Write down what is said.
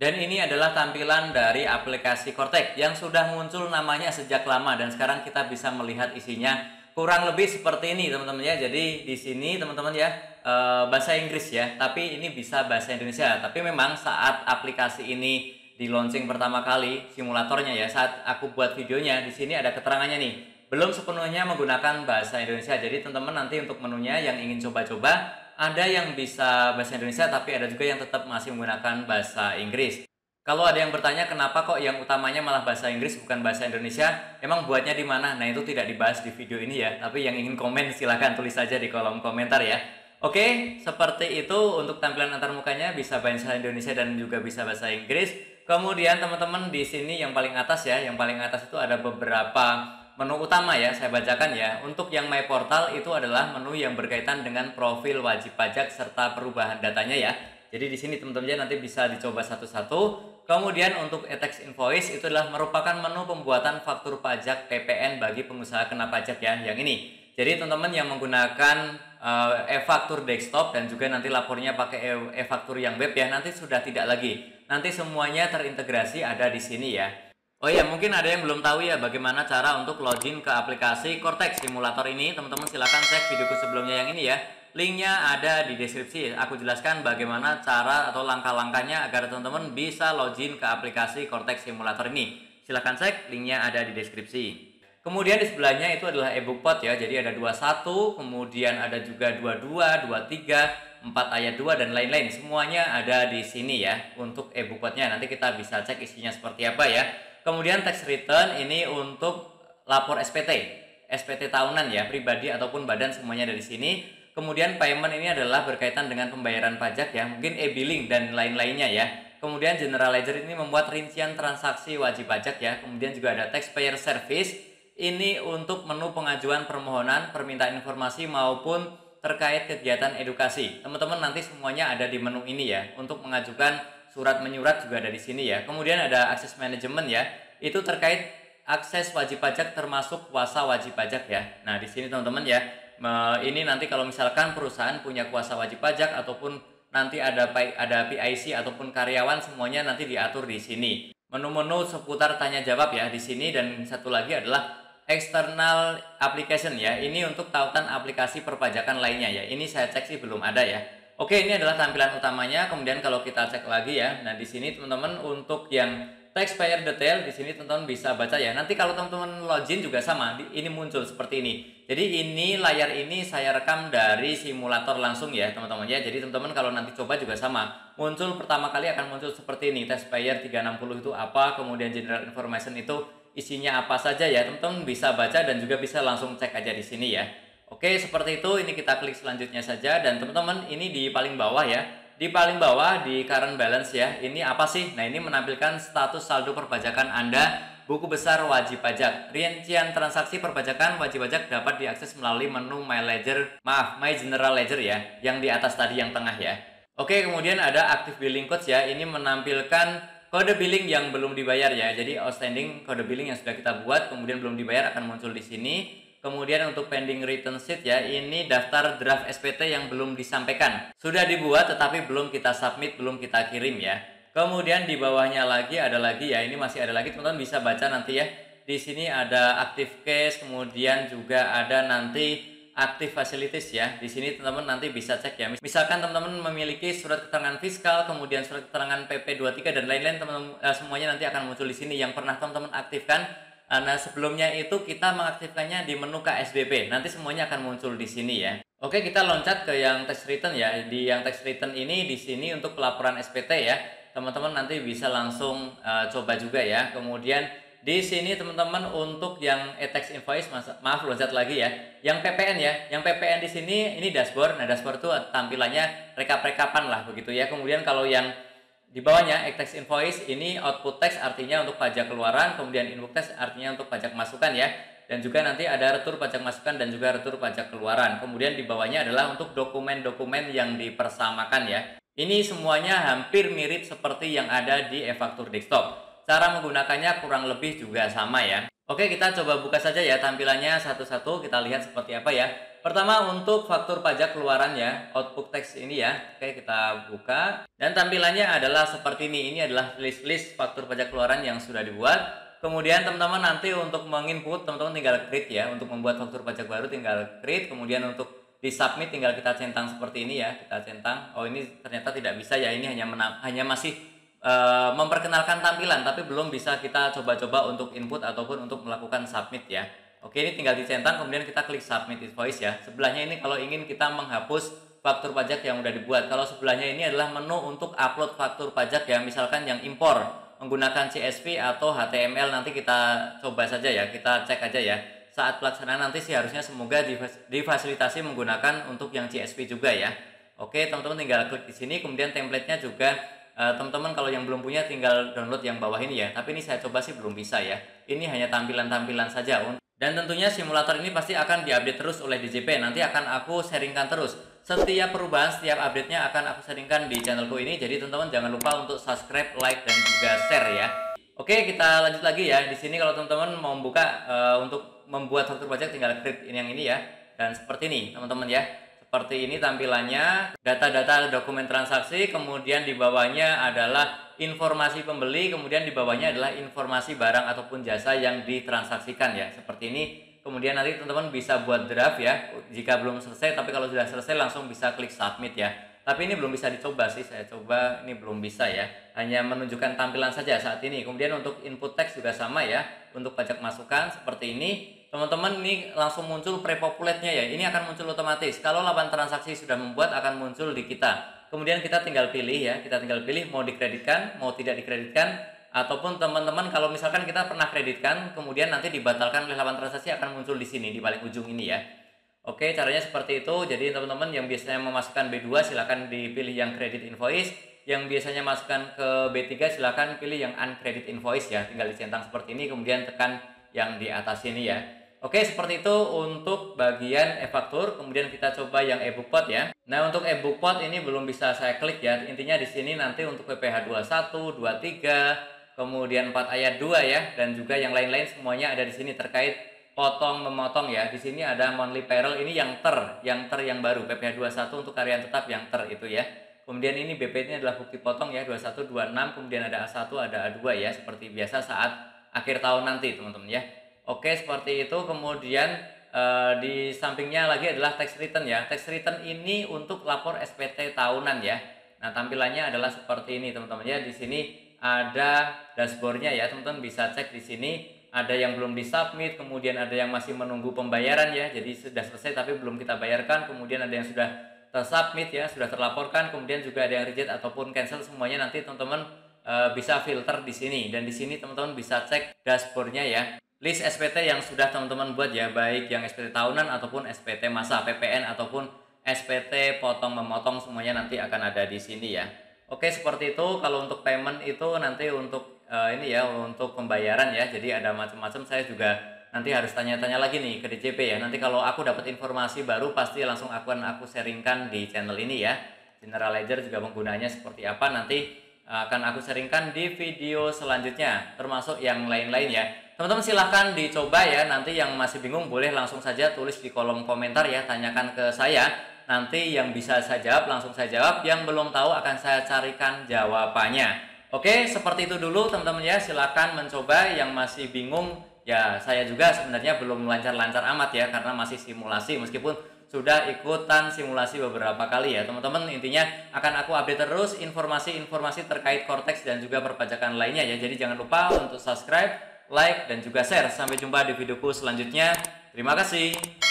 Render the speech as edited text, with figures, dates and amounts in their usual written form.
Dan ini adalah tampilan dari aplikasi Cortex yang sudah muncul namanya sejak lama dan sekarang kita bisa melihat isinya kurang lebih seperti ini teman-teman ya. Jadi di sini teman-teman ya bahasa Inggris ya, tapi ini bisa bahasa Indonesia. Tapi memang saat aplikasi ini di launching pertama kali simulatornya ya, saat aku buat videonya di sini ada keterangannya nih. Belum sepenuhnya menggunakan bahasa Indonesia. Jadi teman-teman nanti untuk menunya yang ingin coba-coba ada yang bisa bahasa Indonesia tapi ada juga yang tetap masih menggunakan bahasa Inggris. Kalau ada yang bertanya kenapa kok yang utamanya malah bahasa Inggris bukan bahasa Indonesia, emang buatnya di mana? Nah itu tidak dibahas di video ini ya, tapi yang ingin komen silahkan tulis saja di kolom komentar ya. Oke, seperti itu untuk tampilan antarmukanya bisa bahasa Indonesia dan juga bisa bahasa Inggris. Kemudian teman-teman di sini yang paling atas ya, yang paling atas itu ada beberapa menu utama ya, saya bacakan ya. Untuk yang My Portal itu adalah menu yang berkaitan dengan profil wajib pajak serta perubahan datanya ya. Jadi di sini teman-teman nanti bisa dicoba satu-satu. Kemudian untuk e-tax invoice itu adalah merupakan menu pembuatan faktur pajak PPN bagi pengusaha kena pajak ya, yang ini. Jadi teman-teman yang menggunakan e-faktur desktop dan juga nanti lapornya pakai e-faktur yang web ya, nanti sudah tidak lagi. Nanti semuanya terintegrasi ada di sini ya. Oh iya, mungkin ada yang belum tahu ya bagaimana cara untuk login ke aplikasi Cortex Simulator ini. Teman-teman silahkan cek videoku sebelumnya yang ini ya. Linknya ada di deskripsi. Aku jelaskan bagaimana cara atau langkah-langkahnya agar teman-teman bisa login ke aplikasi Cortex Simulator ini. Silahkan cek, linknya ada di deskripsi. Kemudian di sebelahnya itu adalah ebook pot ya. Jadi ada 21, kemudian ada juga 22, 23, 4 ayat 2 dan lain-lain. Semuanya ada di sini ya untuk ebook potnya. Nanti kita bisa cek isinya seperti apa ya. Kemudian tax return ini untuk lapor SPT tahunan ya, pribadi ataupun badan semuanya dari sini. Kemudian payment ini adalah berkaitan dengan pembayaran pajak ya, mungkin e-billing dan lain-lainnya ya. Kemudian general ledger ini membuat rincian transaksi wajib pajak ya. Kemudian juga ada taxpayer service, ini untuk menu pengajuan permohonan, permintaan informasi maupun terkait kegiatan edukasi. Teman-teman nanti semuanya ada di menu ini ya, untuk mengajukan surat menyurat juga ada di sini ya. Kemudian ada akses manajemen ya. Itu terkait akses wajib pajak termasuk kuasa wajib pajak ya. Nah, di sini teman-teman ya. Ini nanti kalau misalkan perusahaan punya kuasa wajib pajak ataupun nanti ada PIC ataupun karyawan semuanya nanti diatur di sini. Menu-menu seputar tanya jawab ya di sini dan satu lagi adalah external application ya. Ini untuk tautan aplikasi perpajakan lainnya ya. Ini saya cek sih belum ada ya. Oke, ini adalah tampilan utamanya. Kemudian kalau kita cek lagi ya, nah di sini teman-teman untuk yang taxpayer detail di sini teman-teman bisa baca ya. Nanti kalau teman-teman login juga sama, ini muncul seperti ini. Jadi ini layar ini saya rekam dari simulator langsung ya teman-teman ya. Jadi teman-teman kalau nanti coba juga sama. Muncul pertama kali akan muncul seperti ini. Taxpayer 360 itu apa, kemudian general information itu isinya apa saja ya. Teman-teman bisa baca dan juga bisa langsung cek aja di sini ya. Oke, seperti itu. Ini kita klik selanjutnya saja dan teman-teman ini di paling bawah ya. Di paling bawah di current balance ya. Ini apa sih? Nah, ini menampilkan status saldo perpajakan Anda, buku besar wajib pajak. Rincian transaksi perpajakan wajib pajak dapat diakses melalui menu My General Ledger ya, yang di atas tadi yang tengah ya. Oke, kemudian ada active billing codes ya. Ini menampilkan kode billing yang belum dibayar ya. Jadi outstanding kode billing yang sudah kita buat kemudian belum dibayar akan muncul di sini. Kemudian untuk pending return sheet ya, ini daftar draft SPT yang belum disampaikan. Sudah dibuat tetapi belum kita submit, belum kita kirim ya. Kemudian di bawahnya lagi ada lagi ya, ini masih ada lagi teman-teman bisa baca nanti ya. Di sini ada active cash, kemudian juga ada nanti active facilities ya. Di sini teman-teman nanti bisa cek ya. Misalkan teman-teman memiliki surat keterangan fiskal, kemudian surat keterangan PP23 dan lain-lain, teman-teman semuanya nanti akan muncul di sini yang pernah teman-teman aktifkan. Nah, sebelumnya itu kita mengaktifkannya di menu KSBP. Nanti semuanya akan muncul di sini ya. Oke, kita loncat ke yang tax return ya. Di yang tax return ini di sini untuk pelaporan SPT ya. Teman-teman nanti bisa langsung coba juga ya. Kemudian di sini teman-teman untuk yang e-tax invoice, maaf loncat lagi ya. Yang PPN ya. Yang PPN di sini ini dashboard. Nah, dashboard itu tampilannya rekap-rekapan lah begitu ya. Kemudian kalau yang di bawahnya e-tax invoice ini output tax artinya untuk pajak keluaran, kemudian input tax artinya untuk pajak masukan ya. Dan juga nanti ada retur pajak masukan dan juga retur pajak keluaran. Kemudian di bawahnya adalah untuk dokumen-dokumen yang dipersamakan ya. Ini semuanya hampir mirip seperti yang ada di e-faktur desktop. Cara menggunakannya kurang lebih juga sama ya. Oke, kita coba buka saja ya tampilannya satu-satu, kita lihat seperti apa ya. Pertama untuk faktur pajak keluaran ya, output text ini ya. Oke, kita buka. Dan tampilannya adalah seperti ini. Ini adalah list-list faktur pajak keluaran yang sudah dibuat. Kemudian teman-teman nanti untuk menginput, teman-teman tinggal create ya. Untuk membuat faktur pajak baru tinggal create. Kemudian untuk di submit tinggal kita centang seperti ini ya. Kita centang. Oh, ini ternyata tidak bisa ya. Ini hanya masih memperkenalkan tampilan, tapi belum bisa kita coba-coba untuk input ataupun untuk melakukan submit ya. Oke, ini tinggal dicentang, kemudian kita klik submit invoice ya. Sebelahnya ini kalau ingin kita menghapus faktur pajak yang udah dibuat. Kalau sebelahnya ini adalah menu untuk upload faktur pajak ya, misalkan yang impor menggunakan CSV atau HTML, nanti kita coba saja ya, kita cek aja ya. Saat pelaksanaan nanti sih harusnya semoga difasilitasi menggunakan untuk yang CSV juga ya. Oke, teman-teman tinggal klik di sini, kemudian template-nya juga teman-teman kalau yang belum punya tinggal download yang bawah ini ya. Tapi ini saya coba sih belum bisa ya. Ini hanya tampilan-tampilan saja. Dan tentunya simulator ini pasti akan diupdate terus oleh DJP. Nanti akan aku sharingkan terus. Setiap perubahan, setiap update-nya akan aku sharingkan di channelku ini. Jadi teman-teman jangan lupa untuk subscribe, like, dan juga share ya. Oke, kita lanjut lagi ya. Di sini kalau teman-teman mau membuka untuk membuat faktur pajak tinggal klik ini yang ini ya. Dan seperti ini teman-teman ya. Seperti ini tampilannya, data-data dokumen transaksi, kemudian di bawahnya adalah informasi pembeli, kemudian di bawahnya adalah informasi barang ataupun jasa yang ditransaksikan ya. Seperti ini. Kemudian nanti teman-teman bisa buat draft ya. Jika belum selesai, tapi kalau sudah selesai langsung bisa klik submit ya. Tapi ini belum bisa dicoba sih, saya coba ini belum bisa ya. Hanya menunjukkan tampilan saja saat ini. Kemudian untuk input teks juga sama ya. Untuk pajak masukan seperti ini. Teman-teman ini langsung muncul pre-populate-nya ya. Ini akan muncul otomatis. Kalau laporan transaksi sudah membuat akan muncul di kita. Kemudian kita tinggal pilih ya. Kita tinggal pilih mau dikreditkan, mau tidak dikreditkan. Ataupun teman-teman kalau misalkan kita pernah kreditkan, kemudian nanti dibatalkan oleh laporan transaksi akan muncul di sini, di paling ujung ini ya. Oke, caranya seperti itu. Jadi teman-teman yang biasanya memasukkan B2 silakan dipilih yang credit invoice. Yang biasanya masukkan ke B3 silakan pilih yang uncredit invoice ya. Tinggal dicentang seperti ini, kemudian tekan yang di atas ini ya. Oke, seperti itu untuk bagian e-faktur. Kemudian kita coba yang e-book pot ya. Nah, untuk e-book pot ini belum bisa saya klik ya. Intinya di sini nanti untuk PPh 21, 23, kemudian 4 ayat 2 ya, dan juga yang lain-lain semuanya ada di sini terkait potong memotong ya. Di sini ada monthly payroll ini yang yang baru PPh 21 untuk karyawan tetap yang itu ya. Kemudian ini BP ini adalah bukti potong ya 21, 26, kemudian ada A1, ada A2 ya, seperti biasa saat akhir tahun nanti teman-teman ya. Oke, seperti itu. Kemudian di sampingnya lagi adalah tax return ya. Tax return ini untuk lapor SPT tahunan ya. Nah, tampilannya adalah seperti ini teman-teman ya. Di sini ada dashboardnya ya, teman-teman bisa cek di sini. Ada yang belum disubmit, kemudian ada yang masih menunggu pembayaran ya. Jadi sudah selesai tapi belum kita bayarkan. Kemudian ada yang sudah tersubmit ya, sudah terlaporkan. Kemudian juga ada yang reject ataupun cancel. Semuanya nanti teman-teman bisa filter di sini. Dan di sini teman-teman bisa cek dashboardnya ya. List SPT yang sudah teman-teman buat ya, baik yang SPT tahunan ataupun SPT masa, PPN ataupun SPT potong memotong, semuanya nanti akan ada di sini ya. Oke, seperti itu. Kalau untuk payment itu nanti untuk ini ya, untuk pembayaran ya. Jadi ada macam-macam. Saya juga nanti harus tanya-tanya lagi nih ke DJP ya. Nanti kalau aku dapat informasi baru pasti langsung aku sharingkan di channel ini ya. General Ledger juga penggunanya seperti apa nanti akan aku sharingkan di video selanjutnya, termasuk yang lain-lain ya. Teman-teman silahkan dicoba ya. Nanti yang masih bingung boleh langsung saja tulis di kolom komentar ya, tanyakan ke saya. Nanti yang bisa saya jawab langsung saya jawab, yang belum tahu akan saya carikan jawabannya. Oke, seperti itu dulu teman-teman ya. Silahkan mencoba. Yang masih bingung ya, saya juga sebenarnya belum lancar-lancar amat ya, karena masih simulasi meskipun sudah ikutan simulasi beberapa kali ya teman-teman. Intinya akan aku update terus informasi-informasi terkait Cortex dan juga perpajakan lainnya ya. Jadi jangan lupa untuk subscribe, like, dan juga share. Sampai jumpa di videoku selanjutnya. Terima kasih.